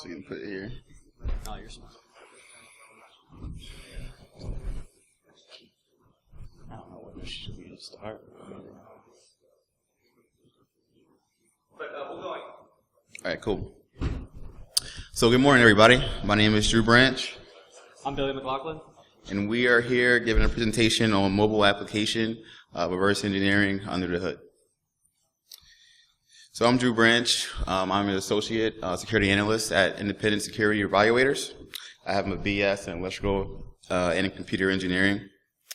So you can put it here. Oh, you're smart. I don't know what this should be to start. But we'll go on. All right, cool. So good morning, everybody. My name is Drew Branch. I'm Billy McLaughlin. And we are here giving a presentation on mobile application reverse engineering under the hood. So I'm Drew Branch. I'm an associate security analyst at Independent Security Evaluators. I have my BS in electrical and in computer engineering,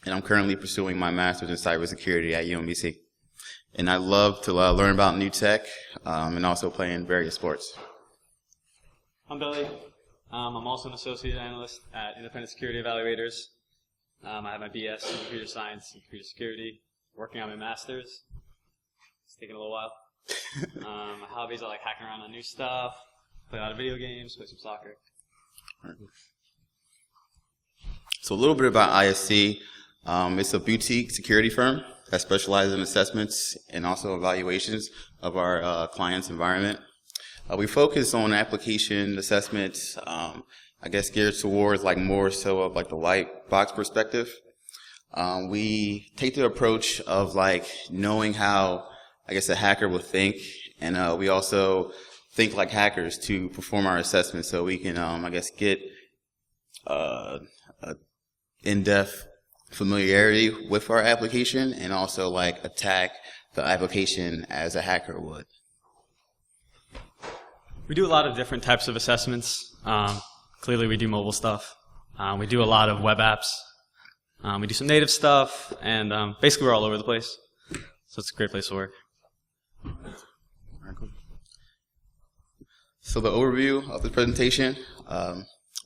and I'm currently pursuing my master's in cybersecurity at UMBC. And I love to learn about new tech and also playing various sports. I'm Billy. I'm also an associate analyst at Independent Security Evaluators. I have my BS in computer science and computer security, working on my master's. It's taking a little while. My hobbies are like hacking around on new stuff, play a lot of video games, play some soccer. So a little bit about ISC. It's a boutique security firm that specializes in assessments and also evaluations of our client's environment. We focus on application assessments, I guess geared towards like more so of like the white box perspective. We take the approach of like knowing how, I guess, a hacker will think, and we also think like hackers to perform our assessments so we can, I guess, get in-depth familiarity with our application and also like attack the application as a hacker would. We do a lot of different types of assessments. Clearly we do mobile stuff. We do a lot of web apps. We do some native stuff, and basically we're all over the place. So it's a great place to work. So the overview of the presentation,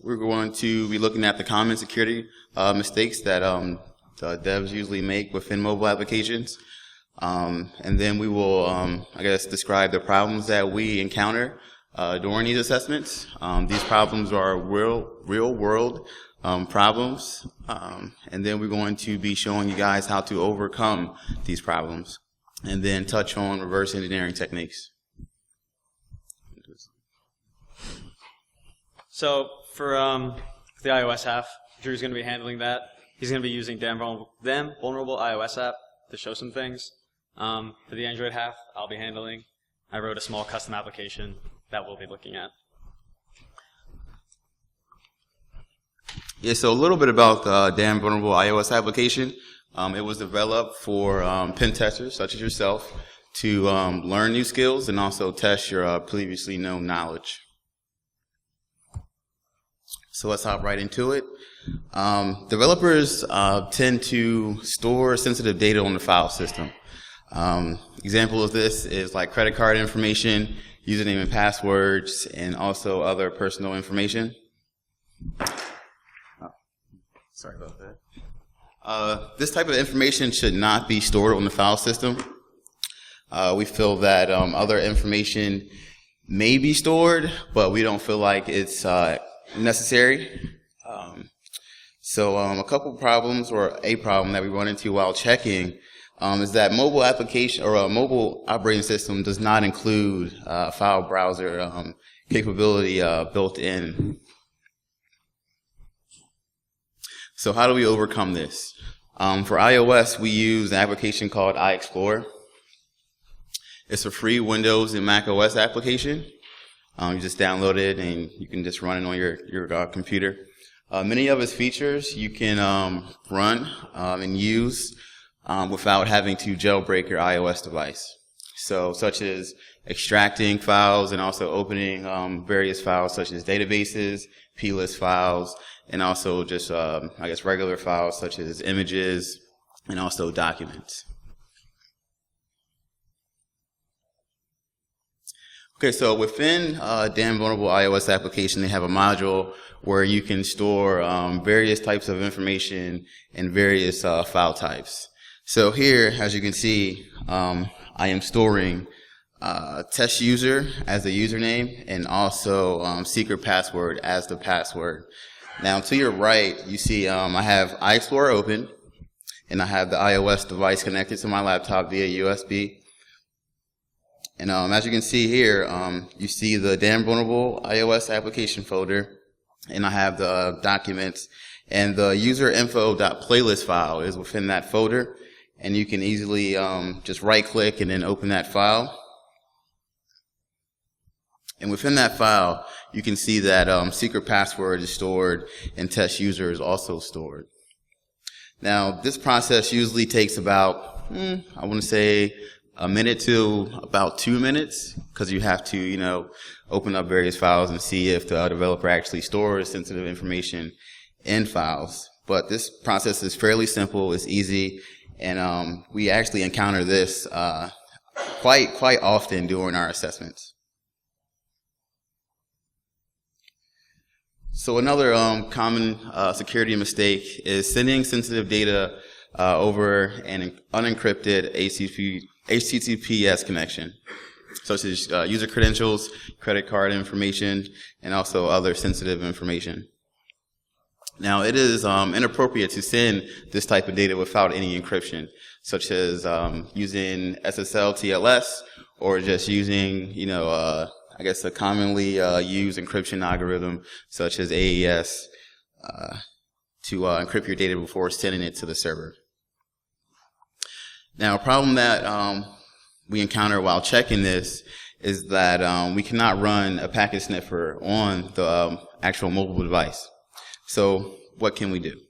we're going to be looking at the common security mistakes that the devs usually make within mobile applications. And then we will, I guess, describe the problems that we encounter during these assessments. These problems are real world problems. And then we're going to be showing you guys how to overcome these problems, and then touch on reverse engineering techniques. So for the iOS half, Drew's going to be handling that. He's going to be using Them Vulnerable iOS app to show some things. For the Android half, I'll be handling. I wrote a small custom application that we'll be looking at. Yeah, so a little bit about the Them Vulnerable iOS application. It was developed for pen testers such as yourself to learn new skills and also test your previously known knowledge. So let's hop right into it. Developers tend to store sensitive data on the file system. Example of this is like credit card information, username and passwords, and also other personal information. Oh, sorry about that. This type of information should not be stored on the file system. We feel that other information may be stored, but we don't feel like it's necessary. So a couple problems, or a problem that we run into while checking is that mobile application or a mobile operating system does not include file browser capability built in. So how do we overcome this? For iOS, we use an application called IExplore. It's a free Windows and Mac OS application. You just download it and you can just run it on your computer. Many of its features you can run and use without having to jailbreak your iOS device. So, such as extracting files and also opening various files such as databases, plist files, and also just, I guess, regular files such as images and also documents. Okay, so within Them Vulnerable iOS application, they have a module where you can store various types of information in various file types. So here, as you can see, I am storing test user as the username and also secret password as the password. Now to your right, you see I have IExplore open, and I have the iOS device connected to my laptop via USB. And as you can see here, you see the damn vulnerable iOS application folder, and I have the documents, and the user info.playlist file is within that folder, and you can easily just right click and then open that file. And within that file, you can see that secret password is stored and test user is also stored. Now, this process usually takes about, I want to say, a minute to about 2 minutes, because you have to, open up various files and see if the developer actually stores sensitive information in files. But this process is fairly simple, it's easy, and we actually encounter this quite often during our assessments. So another common security mistake is sending sensitive data over an unencrypted HTTPS connection, such as user credentials, credit card information, and also other sensitive information. Now, it is inappropriate to send this type of data without any encryption, such as using SSL TLS or just using, a commonly used encryption algorithm such as AES to encrypt your data before sending it to the server. Now, a problem that we encounter while checking this is that we cannot run a packet sniffer on the actual mobile device. So what can we do?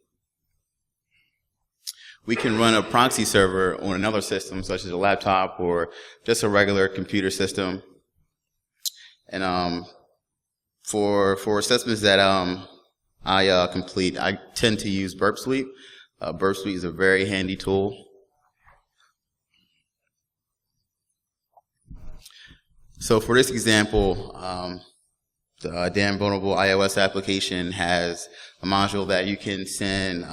We can run a proxy server on another system, such as a laptop or just a regular computer system. And for assessments that I complete, I tend to use Burp Suite. Burp Suite is a very handy tool. So for this example, the damn vulnerable iOS application has a module that you can send,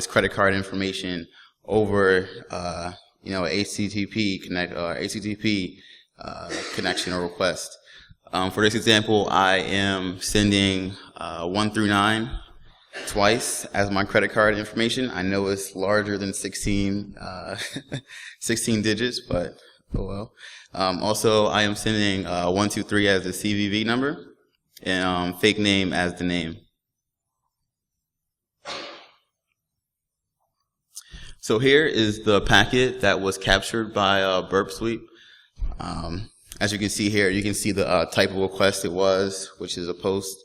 credit card information over, HTTP connection or request. For this example, I am sending 1 through 9 twice as my credit card information. I know it's larger than 16 digits, but oh well. Also, I am sending 1, 2, 3 as the CVV number and fake name as the name. So here is the packet that was captured by Burp Suite. As you can see here, you can see the type of request it was, which is a post.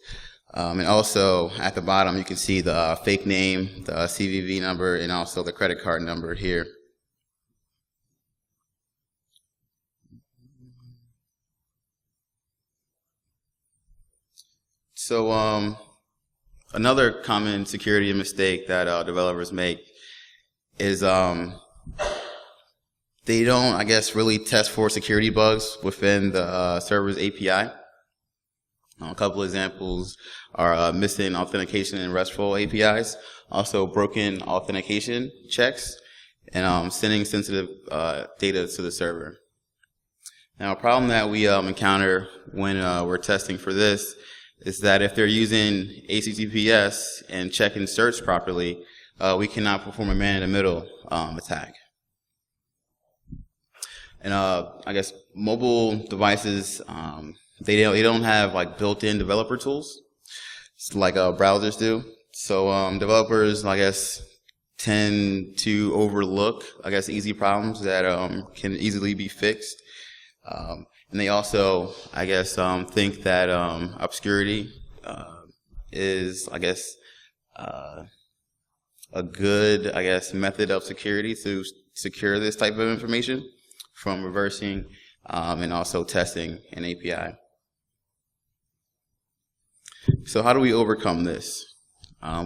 And also at the bottom, you can see the fake name, the CVV number, and also the credit card number here. So another common security mistake that developers make is they don't, really test for security bugs within the server's API. A couple examples are missing authentication in RESTful APIs, also broken authentication checks, and sending sensitive data to the server. Now, a problem that we encounter when we're testing for this is that if they're using HTTPS and check and search properly, we cannot perform a man-in-the-middle attack. And mobile devices, they don't have built-in developer tools like browsers do. So developers, tend to overlook, easy problems that can easily be fixed. And they also, think that obscurity is, a good, method of security to secure this type of information from reversing and also testing an API. So how do we overcome this?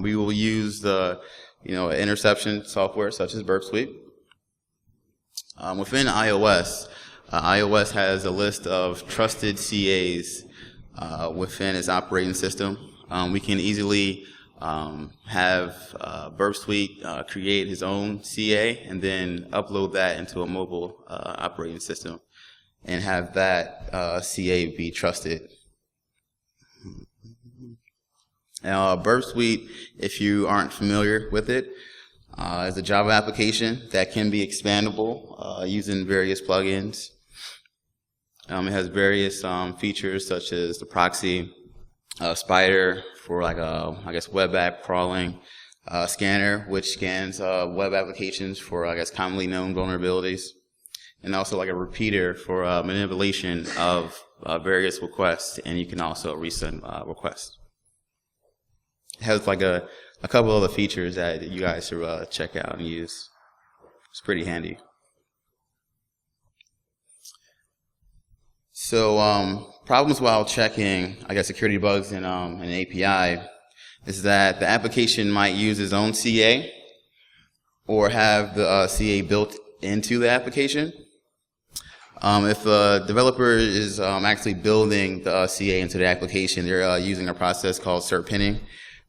We will use the, interception software such as Burp Suite. Within iOS, iOS has a list of trusted CAs within its operating system. We can easily have Burp Suite create his own CA and then upload that into a mobile operating system and have that CA be trusted. Now, Burp Suite, if you aren't familiar with it, is a Java application that can be expandable using various plugins. It has various features such as the proxy, spider for like I guess web app crawling, scanner which scans web applications for I guess commonly known vulnerabilities, and also like a repeater for manipulation of various requests, and you can also resend requests. It has like a couple other features that you guys should check out and use. It's pretty handy. So problems while checking, I guess, security bugs in an API is that the application might use its own CA or have the CA built into the application. If a developer is actually building the CA into the application, they're using a process called cert pinning,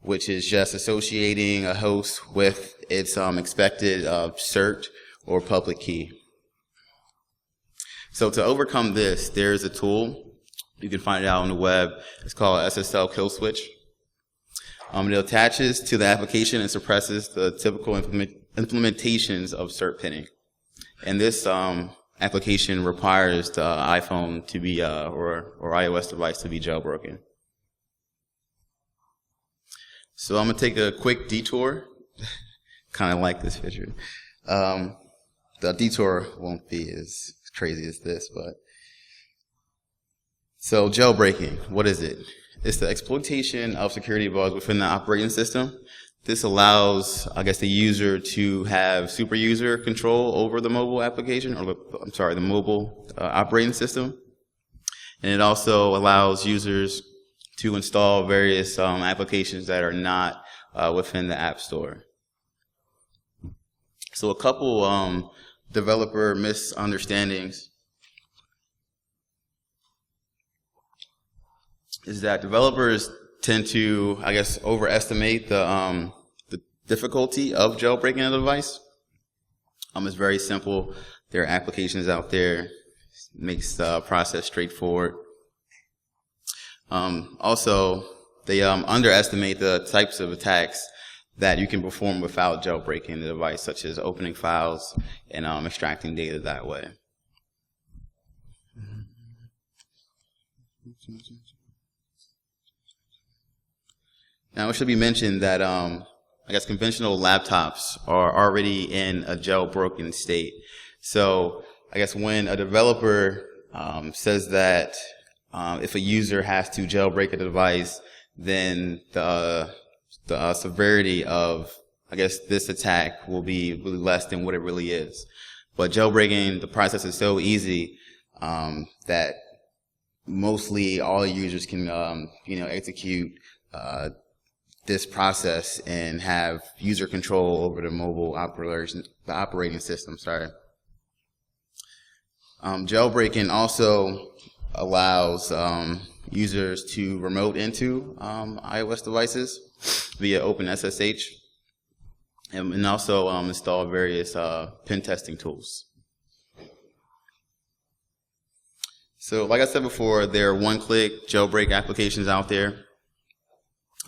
which is just associating a host with its expected cert or public key. So to overcome this, there's a tool. You can find it out on the web. It's called SSL kill switch. It attaches to the application and suppresses the typical implementations of cert pinning. And this application requires the iPhone to be or iOS device to be jailbroken. So I'm gonna take a quick detour. Kind of like this picture. The detour won't be as crazy as this, but so jailbreaking, what is it? It's the exploitation of security bugs within the operating system. This allows, I guess, the user to have super user control over the mobile application, or the mobile operating system. And it also allows users to install various applications that are not within the App Store. So a couple developer misunderstandings is that developers tend to, I guess, overestimate the difficulty of jailbreaking a device. It's very simple. There are applications out there. It makes the process straightforward. Also, they underestimate the types of attacks that you can perform without jailbreaking the device, such as opening files and extracting data that way. Now, it should be mentioned that I guess conventional laptops are already in a jailbroken state. So I guess when a developer says that if a user has to jailbreak a device, then the severity of, I guess, this attack will be really less than what it really is. But jailbreaking, the process is so easy that mostly all users can, execute this process and have user control over the mobile operating system. Jailbreaking also allows users to remote into iOS devices via OpenSSH, and also install various pen testing tools. So like I said before, there are one-click jailbreak applications out there.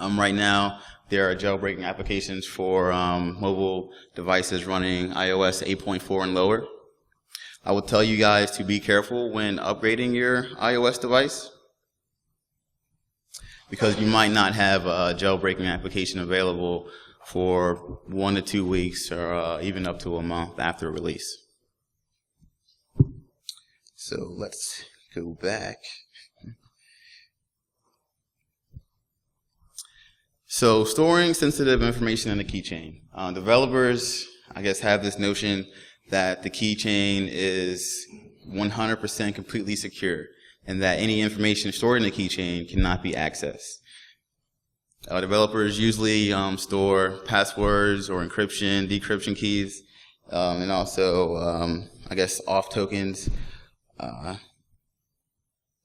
Right now, there are jailbreaking applications for mobile devices running iOS 8.4 and lower. I would tell you guys to be careful when upgrading your iOS device, because you might not have a jailbreaking application available for 1 to 2 weeks or even up to a month after release. So let's go back. So storing sensitive information in a keychain. Developers, I guess, have this notion that the keychain is 100% completely secure and that any information stored in the keychain cannot be accessed. Developers usually store passwords or encryption, decryption keys, and also, I guess, auth tokens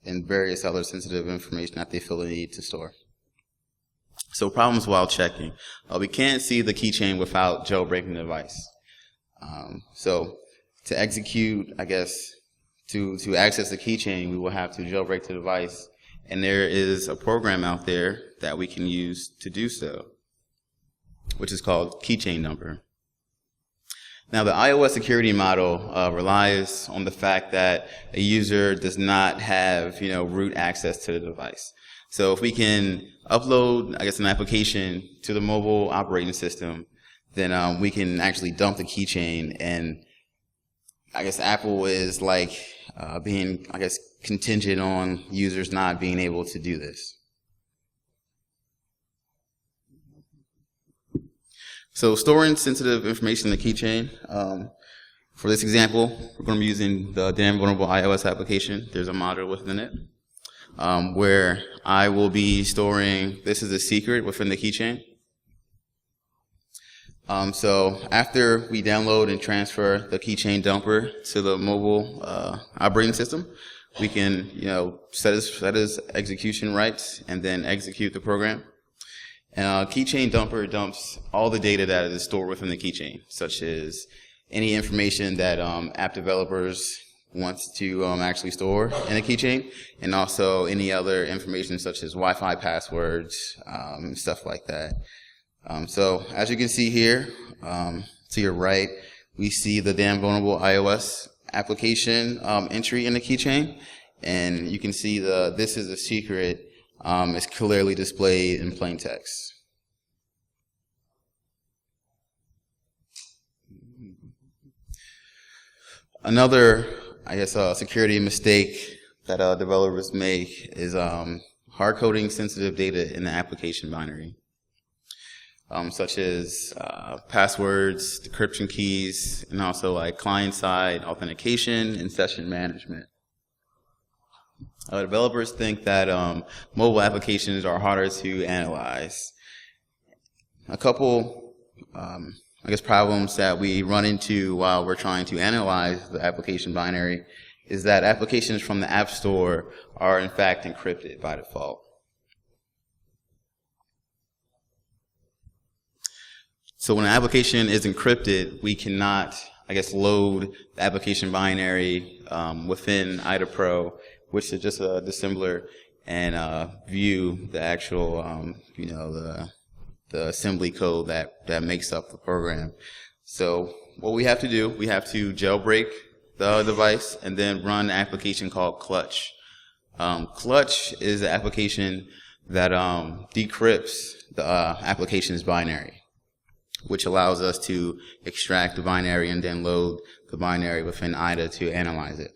and various other sensitive information that they feel the need to store. So problems while checking. We can't see the keychain without jailbreaking the device. So to execute, I guess, to access the keychain, we will have to jailbreak the device. And there is a program out there that we can use to do so, which is called Keychain Number. Now, the iOS security model relies on the fact that a user does not have, root access to the device. So if we can upload, an application to the mobile operating system, then we can actually dump the keychain. And Apple is being, contingent on users not being able to do this. So storing sensitive information in the keychain. For this example, we're going to be using the damn vulnerable iOS application. There's a module within it where I will be storing, this is a secret within the keychain. So after we download and transfer the keychain dumper to the mobile operating system, we can, set its execution rights and then execute the program. And Keychain Dumper dumps all the data that is stored within the keychain, such as any information that app developers want to actually store in a keychain, and also any other information such as Wi-Fi passwords, stuff like that. So as you can see here, to your right, we see the damn vulnerable iOS application entry in the keychain, and you can see the "this is a secret" is clearly displayed in plain text. Another, security mistake that developers make is hard coding sensitive data in the application binary, such as passwords, decryption keys, and also client-side authentication and session management. Developers think that mobile applications are harder to analyze. A couple, problems that we run into while we're trying to analyze the application binary is that applications from the App Store are in fact encrypted by default. So when an application is encrypted, we cannot, load the application binary within IDA Pro, which is just a disassembler, and view the actual, the assembly code that makes up the program. So what we have to do, we have to jailbreak the device and then run an application called Clutch. Clutch is an application that decrypts the application's binary, which allows us to extract the binary and then load the binary within IDA to analyze it.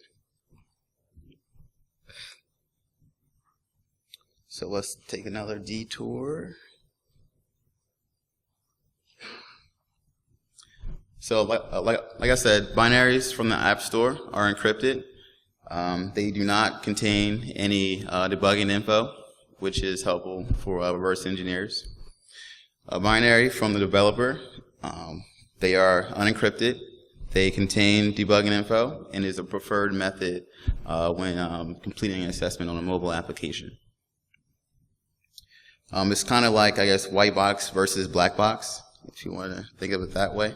So let's take another detour. So like I said, binaries from the App Store are encrypted. They do not contain any debugging info, which is helpful for reverse engineers. A binary from the developer, they are unencrypted. They contain debugging info and is a preferred method when completing an assessment on a mobile application. It's kind of like, white box versus black box, if you want to think of it that way.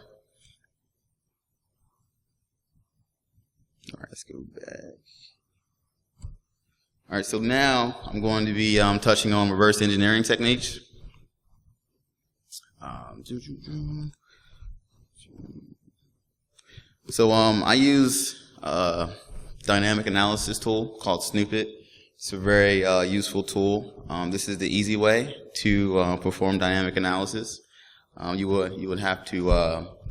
All right, let's go back. All right, so now I'm going to be touching on reverse engineering techniques. So I use a dynamic analysis tool called Snoopit. It's a very useful tool. This is the easy way to perform dynamic analysis. You would have to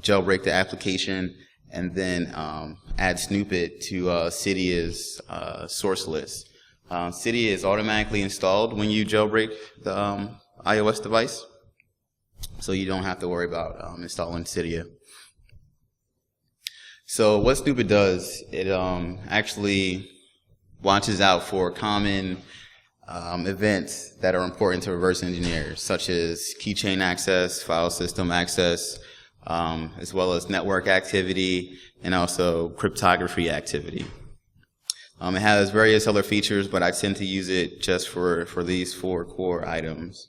jailbreak the application and then add Snoopit to Cydia's source list. Cydia is automatically installed when you jailbreak the iOS device, so you don't have to worry about installing Cydia. So what Snoopit does, it actually watches out for common events that are important to reverse engineers, such as keychain access, file system access, as well as network activity and also cryptography activity. It has various other features, but I tend to use it just for these 4 core items.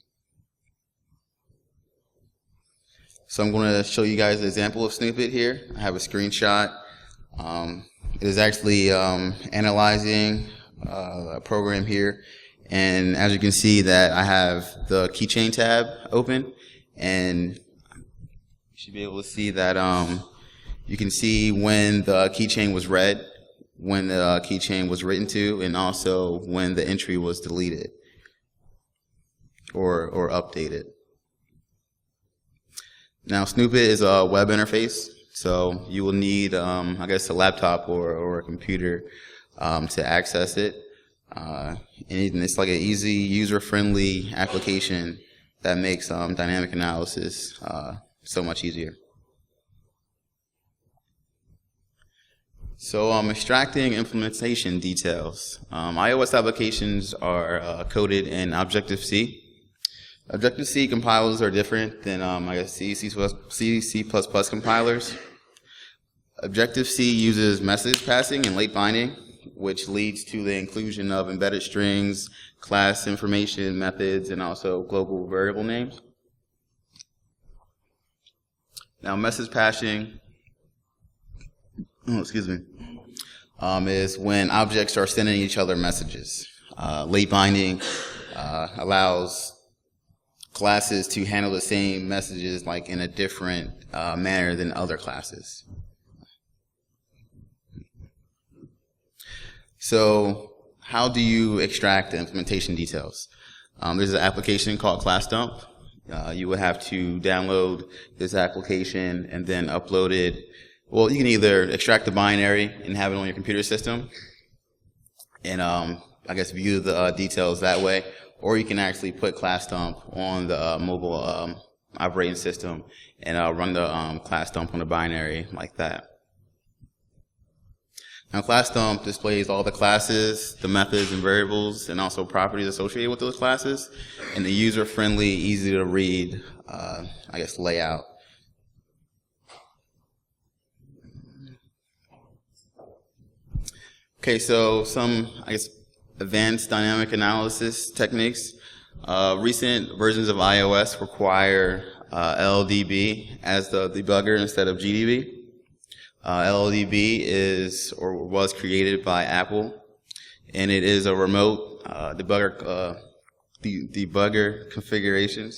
So I'm going to show you guys an example of Snoopit here. I have a screenshot. It is actually analyzing a program here, and as you can see that I have the keychain tab open, and you should be able to see that You can see when the keychain was read, when the keychain was written to, and also when the entry was deleted or updated. Now, Snoopit is a web interface, so you will need, I guess, a laptop or a computer to access it. And it's like an easy, user-friendly application that makes dynamic analysis so much easier. So extracting implementation details. iOS applications are coded in Objective-C. Objective-C compilers are different than I guess C++ compilers. Objective-C uses message passing and late binding, which leads to the inclusion of embedded strings, class information, methods, and also global variable names. Now, message passing, is when objects are sending each other messages. Late binding allows classes to handle the same messages like in a different manner than other classes. So how do you extract the implementation details? There's an application called classdump. You would have to download this application and then upload it. Well, you can either extract the binary and have it on your computer system and I guess view the details that way, or you can actually put classdump on the mobile operating system and run the classdump on the binary like that. Now, classdump displays all the classes, the methods and variables, and also properties associated with those classes, and the user-friendly, easy-to-read, I guess, layout. Okay, so some, I guess, advanced dynamic analysis techniques. Recent versions of iOS require LLDB as the debugger instead of GDB. LLDB is or was created by Apple, and it is a remote debugger configuration.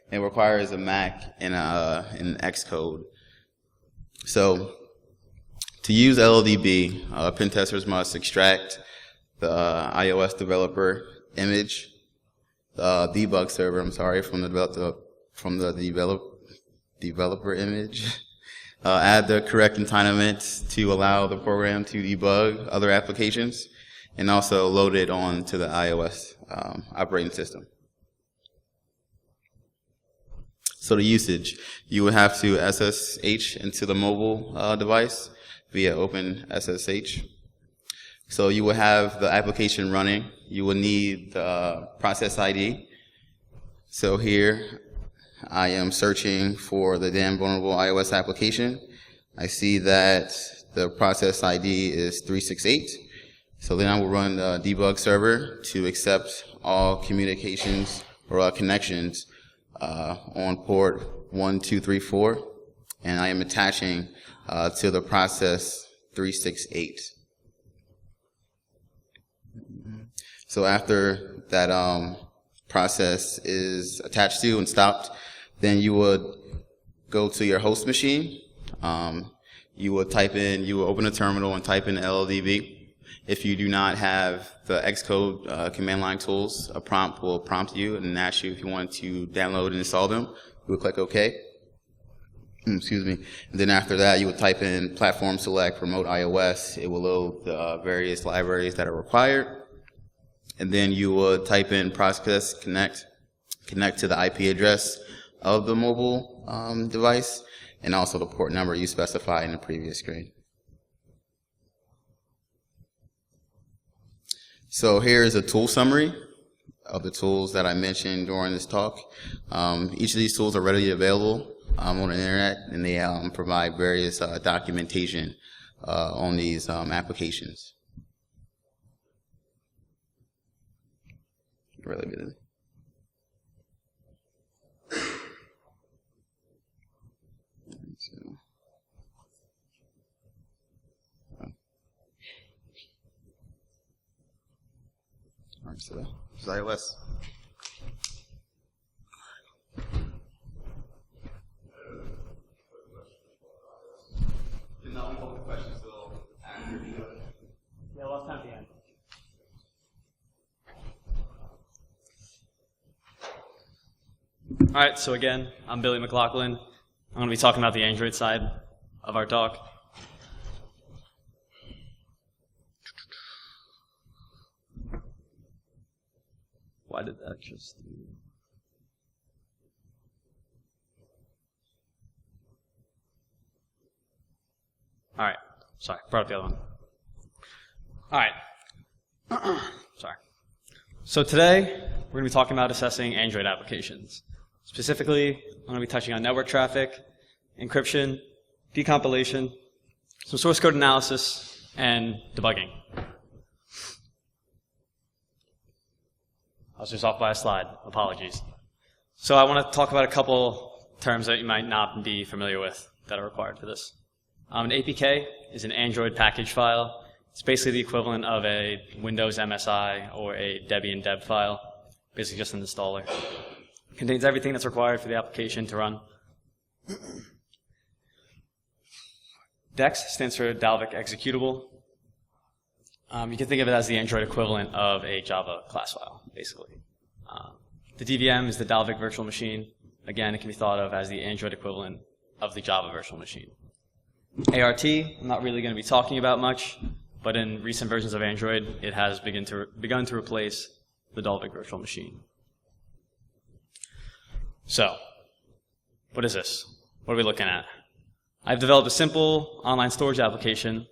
It requires a Mac and an Xcode. So to use LLDB, pen testers must extract the iOS developer image, the debug server. From the developer image. Add the correct entitlements to allow the program to debug other applications, and also load it onto the iOS operating system. So the usage, you would have to SSH into the mobile device via OpenSSH. So you will have the application running. You will need the process ID. So here I am searching for the damn vulnerable iOS application. I see that the process ID is 368. So then I will run the debug server to accept all communications or connections on port 1234. And I am attaching to the process 368. So after that process is attached to and stopped, then you would go to your host machine. You would open a terminal and type in LLDB. If you do not have the Xcode command line tools, a prompt will prompt you and ask you if you want to download and install them. You would click OK. And then after that, you would type in platform select remote iOS. It will load the various libraries that are required. And then you would type in process connect to the IP address of the mobile device, and also the port number you specified in the previous screen. So here's a tool summary of the tools that I mentioned during this talk. Each of these tools are readily available on the internet, and they provide various documentation on these applications. Really good. All right, so this is iOS. All right, so again, I'm Billy McLaughlin. I'm going to be talking about the Android side of our talk. Why did that just do? All right, sorry, brought up the other one. All right, sorry. So today, we're going to be talking about assessing Android applications. Specifically, I'm going to be touching on network traffic, encryption, decompilation, some source code analysis, and debugging. I was just off by a slide. Apologies. So I want to talk about a couple terms that you might not be familiar with that are required for this. An APK is an Android package file. It's basically the equivalent of a Windows MSI or a Debian deb file, basically just an installer. It contains everything that's required for the application to run. Dex stands for Dalvik Executable. You can think of it as the Android equivalent of a Java class file, basically. The DVM is the Dalvik virtual machine. Again, it can be thought of as the Android equivalent of the Java virtual machine. ART, I'm not really going to be talking about much, but in recent versions of Android, it has begun to replace the Dalvik virtual machine. So, what is this? What are we looking at? I've developed a simple online storage application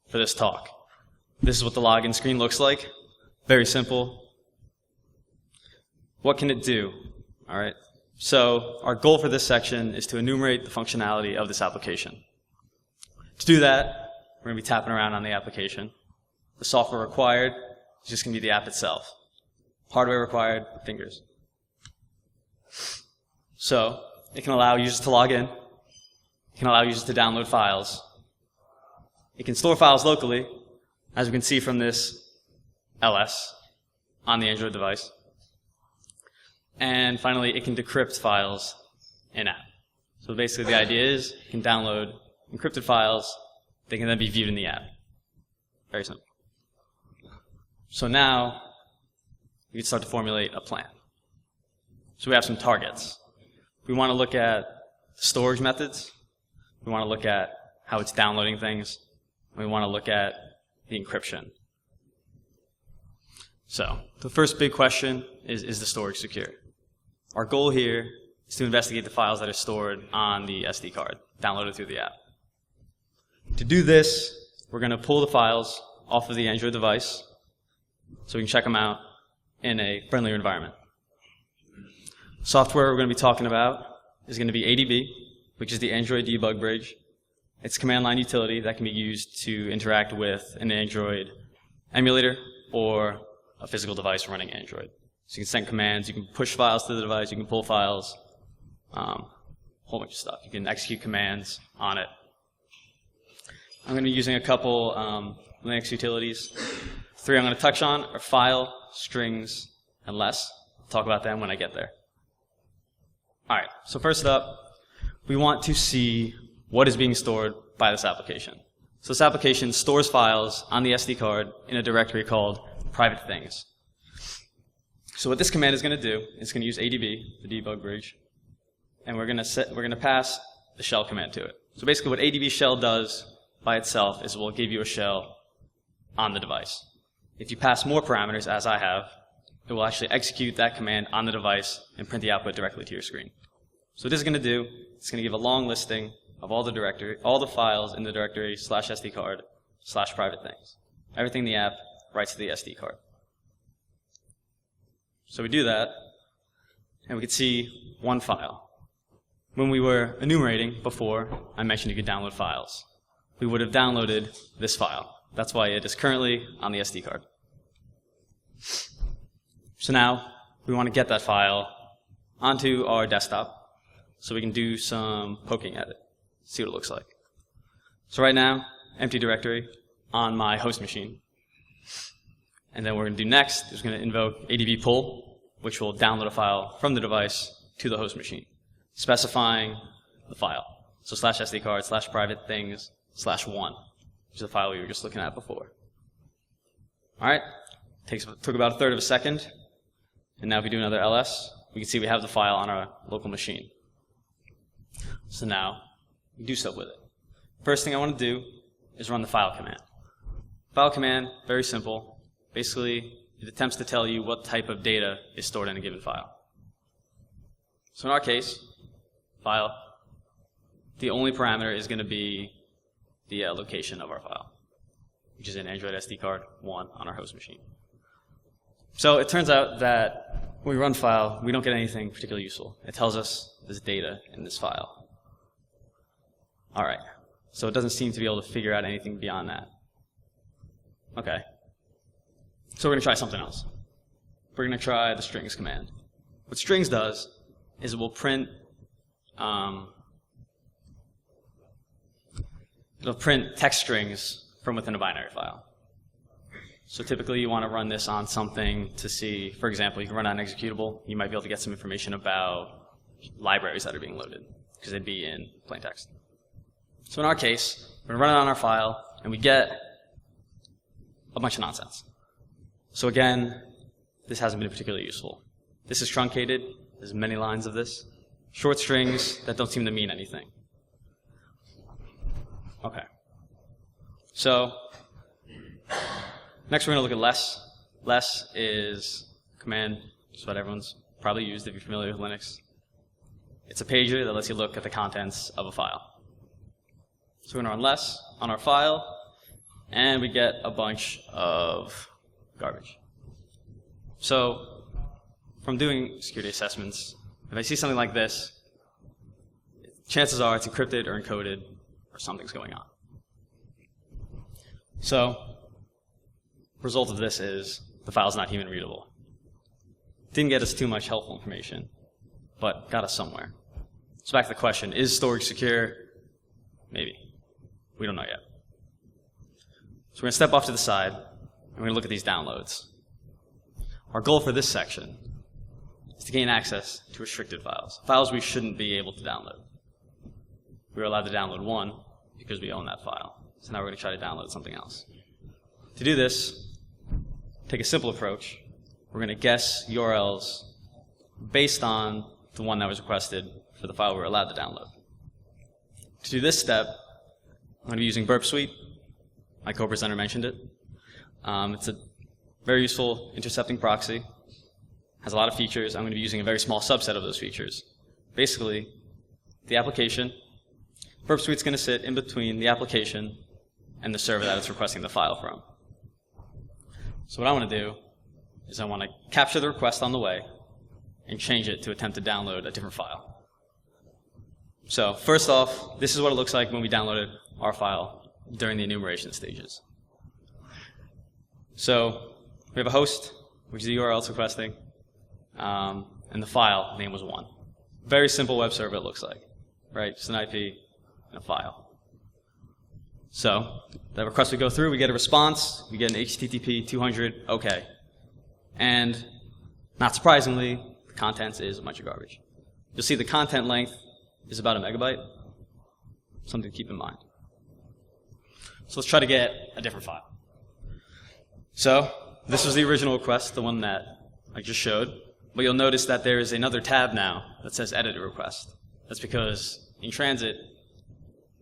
for this talk. This is what the login screen looks like. Very simple. What can it do? All right. So our goal for this section is to enumerate the functionality of this application. To do that, we're going to be tapping around on the application. The software required is just going to be the app itself. Hardware required, fingers. So it can allow users to log in. It can allow users to download files. It can store files locally, as we can see from this LS on the Android device. And finally, it can decrypt files in-app. So basically the idea is you can download encrypted files. They can then be viewed in the app. Very simple. So now we can start to formulate a plan. So we have some targets. We want to look at storage methods. We want to look at how it's downloading things. We want to look at the encryption. So the first big question is the storage secure? Our goal here is to investigate the files that are stored on the SD card, downloaded through the app. To do this, we're going to pull the files off of the Android device so we can check them out in a friendlier environment. Software we're going to be talking about is going to be ADB, which is the Android Debug Bridge. It's a command line utility that can be used to interact with an Android emulator or a physical device running Android. So you can send commands, you can push files to the device, you can pull files, a whole bunch of stuff. You can execute commands on it. I'm going to be using a couple Linux utilities. 3 I'm going to touch on are file, strings, and less. I'll talk about them when I get there. All right, so first up, we want to see what is being stored by this application. So this application stores files on the SD card in a directory called private things. So what this command is going to do, it's going to use ADB, the debug bridge, and we're going to pass the shell command to it. So basically what ADB shell does by itself is it will give you a shell on the device. If you pass more parameters, as I have, it will actually execute that command on the device and print the output directly to your screen. So what this is going to do, it's going to give a long listing of all the files in the directory /SD card /private things. Everything the app writes to the SD card. So we do that, and we can see one file. When we were enumerating before, I mentioned you could download files. We would have downloaded this file. That's why it is currently on the SD card. So now we want to get that file onto our desktop so we can do some poking at it, see what it looks like. So right now, empty directory on my host machine. And then what we're going to do next is going to invoke ADB pull, which will download a file from the device to the host machine, specifying the file. So /SD card /private things /1, which is the file we were just looking at before. All right, took about 1/3 of a second. And now if we do another ls, we can see we have the file on our local machine. So now, we do stuff with it. First thing I want to do is run the file command. File command, very simple. Basically, it attempts to tell you what type of data is stored in a given file. So in our case, file, the only parameter is going to be the location of our file, which is an Android SD card 1 on our host machine. So it turns out that when we run file, we don't get anything particularly useful. It tells us there's data in this file. All right. So it doesn't seem to be able to figure out anything beyond that. Okay. So we're going to try something else. We're going to try the strings command. What strings does is it will print it'll print text strings from within a binary file. So typically you want to run this on something to see, for example, you can run on an executable. You might be able to get some information about libraries that are being loaded because they'd be in plain text. So in our case, we're going to run it on our file and we get a bunch of nonsense. So again, this hasn't been particularly useful. This is truncated. There's many lines of this. Short strings that don't seem to mean anything. Okay. So next we're going to look at less. Less is a command. It's what everyone's probably used if you're familiar with Linux. It's a pager that lets you look at the contents of a file. So we're going to run less on our file, and we get a bunch of garbage. So from doing security assessments, if I see something like this, chances are it's encrypted or encoded or something's going on. So result of this is the file's not human readable. Didn't get us too much helpful information, but got us somewhere. So back to the question, is storage secure? Maybe. We don't know yet. So we're going to step off to the side, and we're going to look at these downloads. Our goal for this section is to gain access to restricted files, files we shouldn't be able to download. We were allowed to download one because we own that file. So now we're going to try to download something else. To do this, take a simple approach. We're going to guess URLs based on the one that was requested for the file we were allowed to download. To do this step, I'm going to be using Burp Suite. My co-presenter mentioned it. It's a very useful intercepting proxy. Has a lot of features. I'm going to be using a very small subset of those features. Basically, the application, Burp Suite's going to sit in between the application and the server that it's requesting the file from. So what I want to do is I want to capture the request on the way and change it to attempt to download a different file. So first off, this is what it looks like when we downloaded our file during the enumeration stages. So we have a host, which is the URL it's requesting, and the file name was 1. Very simple web server it looks like, right? Just an IP and a file. So that request we go through, we get a response, we get an HTTP 200, okay. And not surprisingly, the contents is a bunch of garbage. You'll see the content length is about 1 megabyte. Something to keep in mind. So let's try to get a different file. So this was the original request, the one that I just showed. But you'll notice that there is another tab now that says Edit a Request. That's because in transit,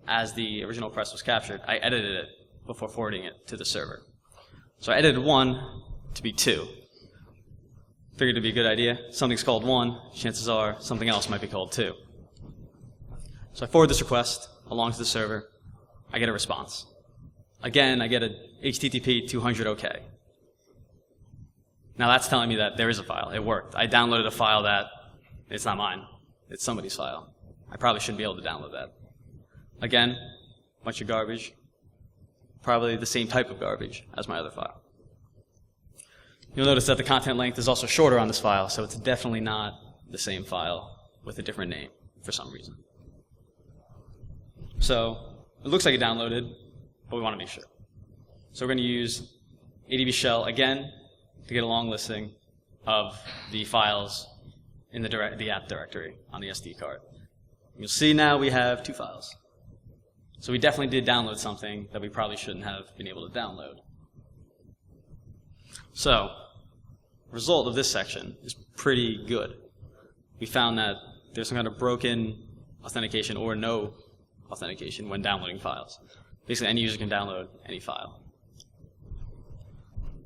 as the original request was captured, I edited it before forwarding it to the server. So I edited 1 to be 2. Figured it'd be a good idea. Something's called 1, chances are something else might be called 2. So I forward this request along to the server. I get a response. Again, I get a HTTP 200 OK. Now that's telling me that there is a file. It worked. I downloaded a file that, it's not mine. It's somebody's file. I probably shouldn't be able to download that. Again, a bunch of garbage. Probably the same type of garbage as my other file. You'll notice that the content length is also shorter on this file, so it's definitely not the same file with a different name for some reason. So it looks like it downloaded, but we want to be sure. So we're going to use ADB shell again to get a long listing of the files in the app directory on the SD card. You'll see now we have 2 files. So we definitely did download something that we probably shouldn't have been able to download. So, result of this section is pretty good. we found that there's some kind of broken authentication or no authentication when downloading files. Basically, any user can download any file.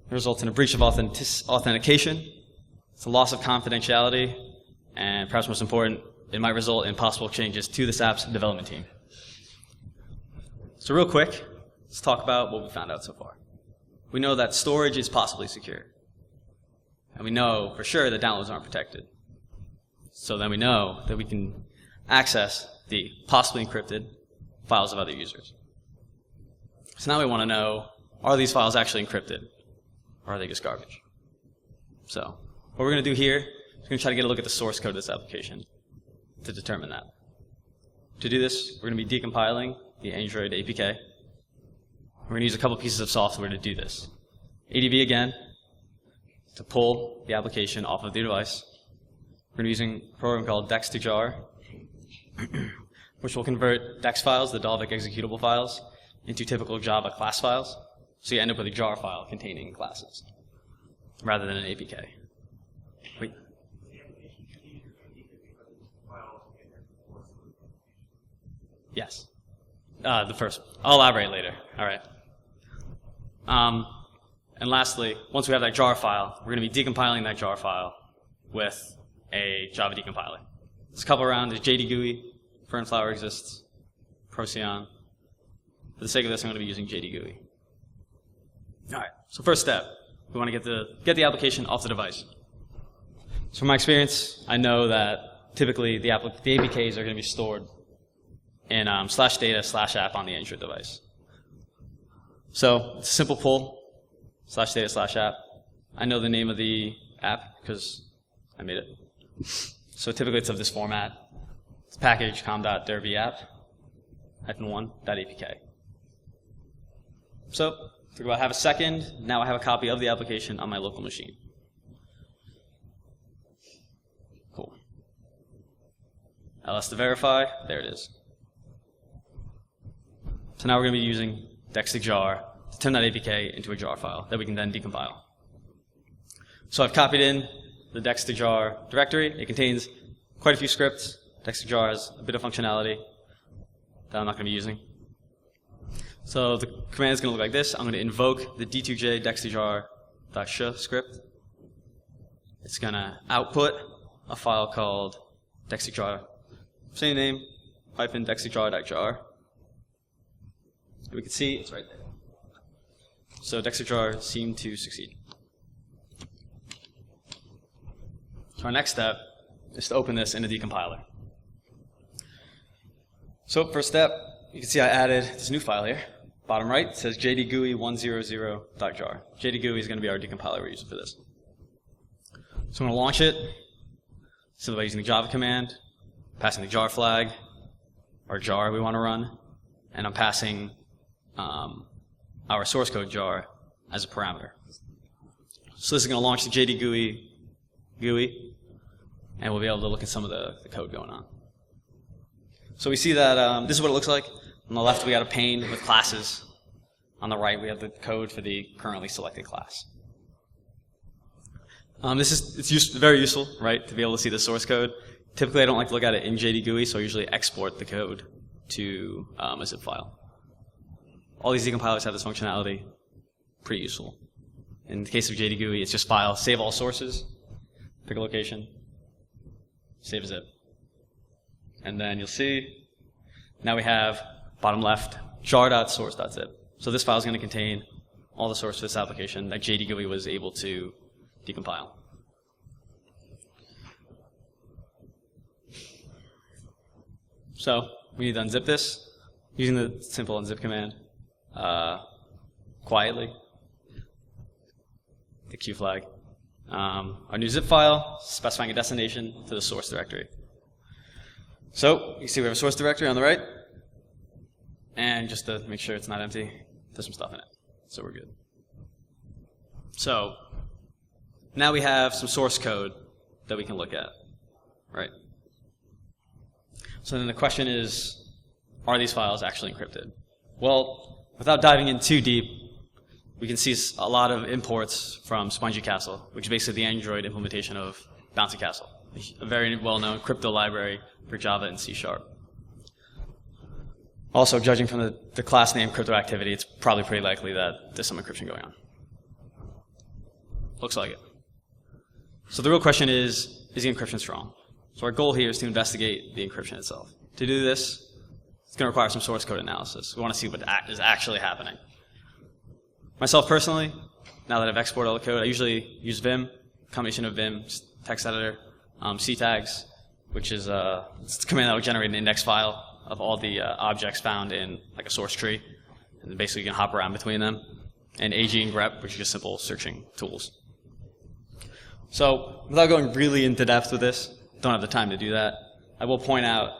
It results in a breach of authentication. It's a loss of confidentiality, and perhaps most important, it might result in possible changes to this app's development team. So real quick, let's talk about what we found out so far. We know that storage is possibly secure. And we know for sure that downloads aren't protected. So then we know that we can access the possibly encrypted files of other users. So now we want to know, are these files actually encrypted? Or are they just garbage? So what we're going to do here is we're going to try to get a look at the source code of this application to determine that. To do this, we're going to be decompiling the Android APK. We're going to use a couple pieces of software to do this. ADB again, to pull the application off of the device. We're going to be using a program called Dexta Jar, which will convert Dex files, the Dalvik executable files, into typical Java class files. So you end up with a jar file containing classes, rather than an APK. Wait. Yes. The first. I'll elaborate later. All right. And lastly, once we have that jar file, we're going to be decompiling that jar file with a Java decompiler. There's a couple around. There's JD GUI, Fernflower exists, Procyon. For the sake of this, I'm going to be using JD GUI. All right. So first step, we want to get the application off the device. So from my experience, I know that typically the APKs are going to be stored in /data/app on the Android device. So it's a simple pull, /data/app. I know the name of the app because I made it. So typically it's of this format. It's package com.derbyapp -1.apk. So for about half a second, now I have a copy of the application on my local machine. Cool. ls to verify, there it is. So now we're going to be using Dexta Jar to turn that APK into a jar file that we can then decompile. So I've copied in the Dexta Jar directory. It contains quite a few scripts. Dexta Jar has a bit of functionality that I'm not going to be using. So the command is going to look like this. I'm going to invoke the d2j dextajar.sh script. It's going to output a file called dextajar, same name, -dextajar.jar. We can see it's right there. So Dexta Jar seemed to succeed. So our next step is to open this in a decompiler. So first step, you can see I added this new file here. Bottom right, it says JD GUI 100.jar. JD GUI is going to be our decompiler we're using for this. So I'm going to launch it simply by using the Java command, passing the jar flag, our jar we want to run, and I'm passing our source code jar as a parameter. So this is going to launch the JD GUI, and we'll be able to look at some of the code going on. So we see that this is what it looks like. On the left, we got a pane with classes. On the right, we have the code for the currently selected class. It's very useful, right, to be able to see the source code. Typically, I don't like to look at it in JD GUI, so I usually export the code to a zip file. All these decompilers have this functionality. Pretty useful. In the case of JD GUI, it's just file, save all sources, pick a location, save a zip. And then you'll see, now we have, bottom left, jar.source.zip. So this file is going to contain all the source for this application that JD GUI was able to decompile. So we need to unzip this using the simple unzip command quietly. The Q flag. Our new zip file specifying a destination to the source directory. So you can see we have a source directory on the right, and just to make sure it's not empty, there's some stuff in it. So we're good. So now we have some source code that we can look at, right? So then the question is, are these files actually encrypted? Well, without diving in too deep, we can see a lot of imports from Spongy Castle, which is basically the Android implementation of Bouncy Castle. a very well-known crypto library for Java and C#. Also, judging from the class name crypto activity, it's probably pretty likely that there's some encryption going on. Looks like it. So the real question is the encryption strong? So our goal here is to investigate the encryption itself. To do this, it's going to require some source code analysis. We want to see what is actually happening. Myself personally, now that I've exported all the code, I usually use Vim, combination of Vim, text editor, ctags, which is it's a command that will generate an index file of all the objects found in like a source tree, and then basically you can hop around between them, and AG and grep, which are just simple searching tools. So without going really into depth with this, don't have the time to do that, I will point out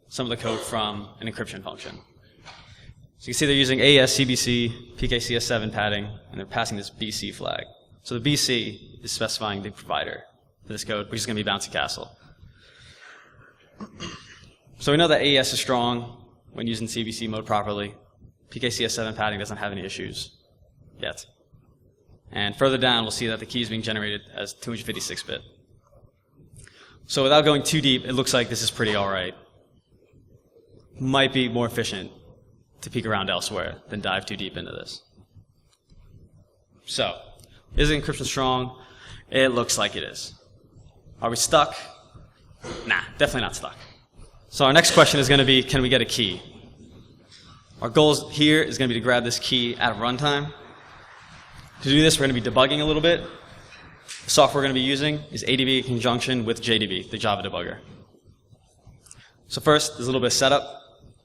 some of the code from an encryption function. So you can see they're using AES, CBC, PKCS7 padding, and they're passing this BC flag. So the BC is specifying the provider for this code, which is going to be Bouncy Castle. So we know that AES is strong when using CBC mode properly. PKCS7 padding doesn't have any issues yet. And further down, we'll see that the key is being generated as 256-bit. So without going too deep, it looks like this is pretty all right. Might be more efficient to peek around elsewhere than dive too deep into this. So, is encryption strong? It looks like it is. Are we stuck? Nah, definitely not stuck. So our next question is going to be, can we get a key? Our goal here is going to be to grab this key at runtime. To do this, we're going to be debugging a little bit. The software we're going to be using is ADB in conjunction with JDB, the Java debugger. So first, there's a little bit of setup.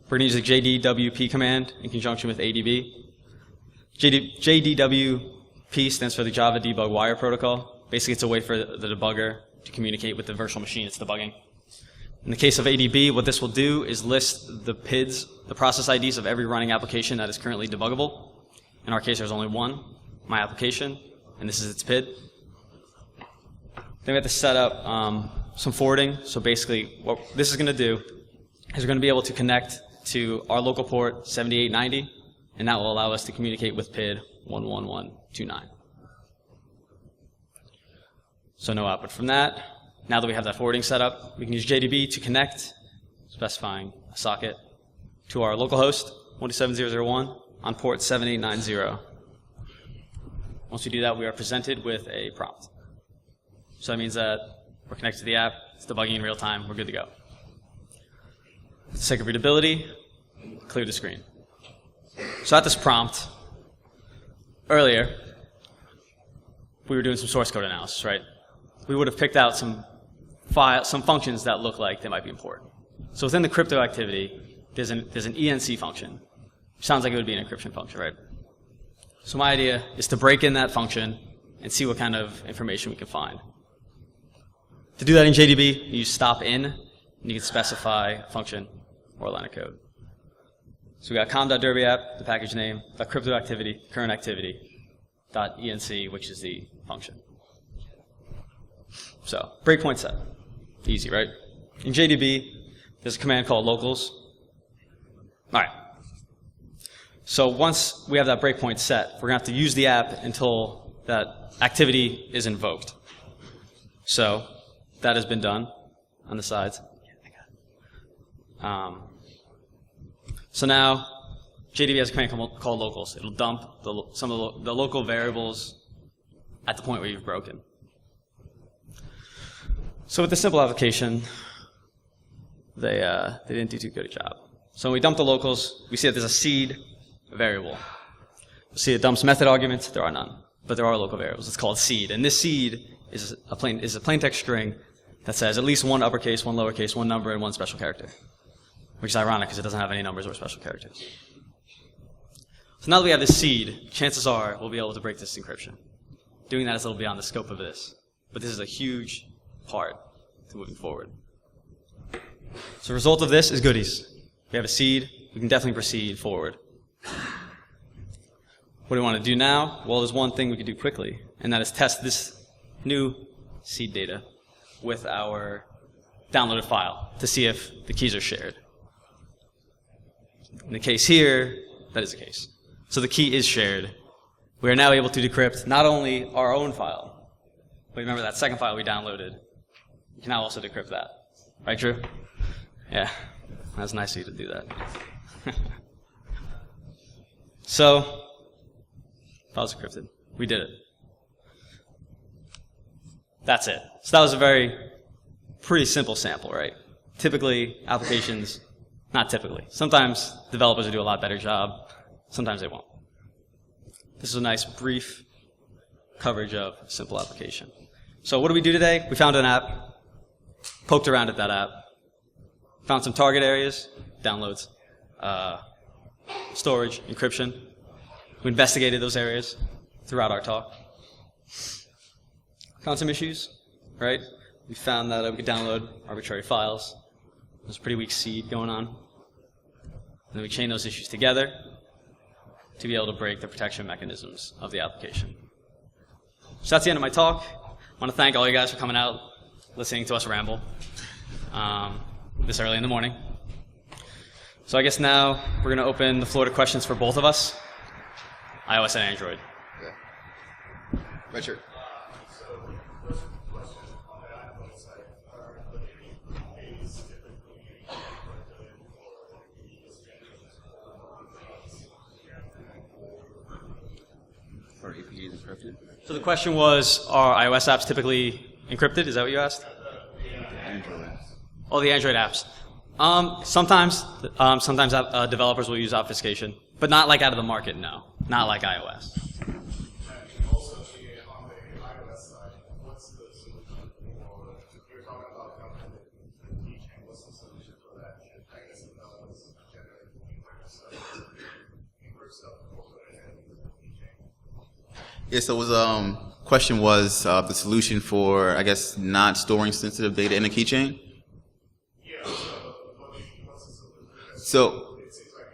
We're going to use the JDWP command in conjunction with ADB. JDWP stands for the Java Debug Wire Protocol. Basically, it's a way for the debugger to communicate with the virtual machine it's debugging. In the case of ADB, what this will do is list the PIDs, the process IDs of every running application that is currently debuggable. In our case, there's only one, my application, and this is its PID. Then we have to set up some forwarding. So basically, what this is going to do is we're going to be able to connect to our local port 7890, and that will allow us to communicate with PID 11129. So no output from that. Now that we have that forwarding set up, we can use JDB to connect, specifying a socket, to our local host 127001 on port 7890. Once we do that, we are presented with a prompt. So that means that we're connected to the app, it's debugging in real time, we're good to go. For the sake of readability, clear the screen. So at this prompt, earlier, we were doing some source code analysis, right? We would have picked out some functions that look like they might be important. So within the crypto activity, there's an ENC function. Sounds like it would be an encryption function, right? So my idea is to break in that function and see what kind of information we can find. To do that in JDB, you use stop in, and you can specify a function or a line of code. So we got com.derbyapp, the package name, .crypto activity, current activity, .enc, which is the function. So breakpoint set, easy, right? In JDB, there's a command called locals. All right. So once we have that breakpoint set, we're going to have to use the app until that activity is invoked. So that has been done on the sides. So now JDB has a command called locals. It'll dump some of the local variables at the point where you've broken. So with the simple application, they didn't do too good a job. So when we dump the locals, we see that there's a seed variable. You'll see it dumps method arguments. There are none, but there are local variables. It's called seed, and this seed is a plain text string that says at least one uppercase, one lowercase, one number, and one special character, which is ironic because it doesn't have any numbers or special characters. So now that we have this seed, chances are we'll be able to break this encryption. Doing that is a little beyond the scope of this, but this is a huge part to moving forward. So the result of this is goodies. We have a seed. We can definitely proceed forward. What do we want to do now? Well, there's one thing we can do quickly, and that is test this new seed data with our downloaded file to see if the keys are shared. In the case here, that is the case. So the key is shared. We are now able to decrypt not only our own file, but remember that second file we downloaded you can now also decrypt that. Right, Drew? Yeah, that's nice of you to do that. So, files encrypted. We did it. That's it. So that was a pretty simple sample, right? Typically, applications, not typically. Sometimes developers will do a lot better job. Sometimes they won't. This is a nice brief coverage of a simple application. So what did we do today? We found an app, poked around at that app, found some target areas, downloads, storage, encryption. We investigated those areas throughout our talk. Found some issues, right? We found that we could download arbitrary files. There's a pretty weak seed going on. And then we chain those issues together to be able to break the protection mechanisms of the application. So that's the end of my talk. I want to thank all you guys for coming out, listening to us ramble this early in the morning. So I guess now we're going to open the floor to questions for both of us, iOS and Android. Yeah. Richard. So the question was, are iOS apps typically encrypted? Is that what you asked? Android. Oh, the Android apps. Sometimes developers will use obfuscation, but not like out of the market, no. Not like iOS. Also, on the iOS side, what's the solution for, you're talking about the keychain, what's the solution for that? I guess developers generate encrypt stuff over the keychain. Yeah, so it was, question was the solution for, I guess, not storing sensitive data in a keychain? Yeah, so what's the solution? So, It seems like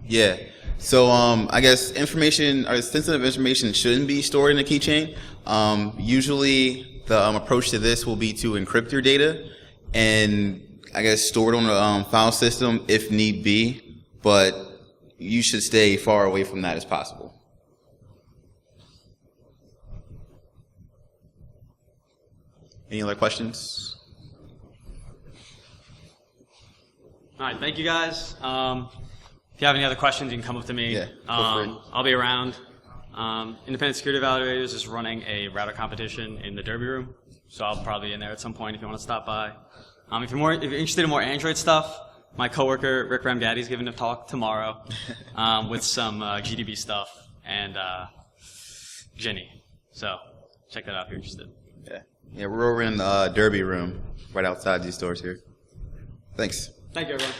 yeah. So, I guess information, or sensitive information shouldn't be stored in a keychain. Usually, the approach to this will be to encrypt your data and, I guess, store it on a file system if need be, but you should stay far away from that as possible. Any other questions? All right, thank you guys. If you have any other questions, you can come up to me. Yeah, go for it. I'll be around. Independent Security Evaluators is running a router competition in the Derby room, so I'll probably be in there at some point if you want to stop by. If you're interested in more Android stuff, my coworker Rick Ramgaddy is giving a talk tomorrow with some GDB stuff and Jenny. So check that out if you're interested. Yeah, we're over in the Derby room, right outside these doors here. Thanks. Thank you, everyone.